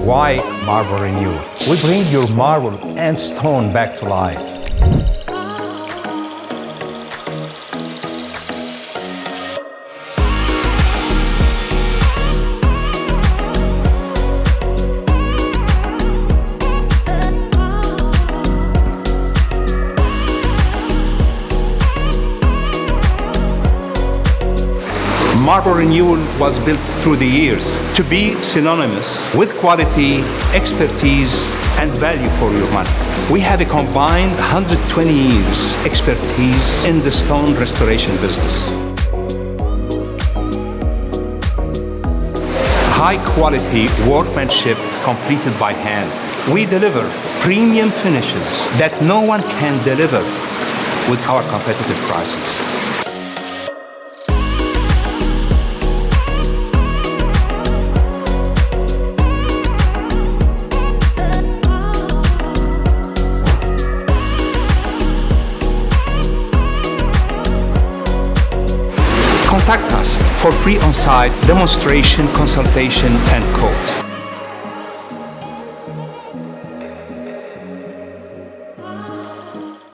Why Marble Renewal? We bring your marble and stone back to life. Marble Renewal was built through the years to be synonymous with quality, expertise, and value for your money. We have a combined 120 years expertise in the stone restoration business. High quality workmanship completed by hand. We deliver premium finishes that no one can deliver with our competitive prices. Contact us for free on-site demonstration, consultation, and quote.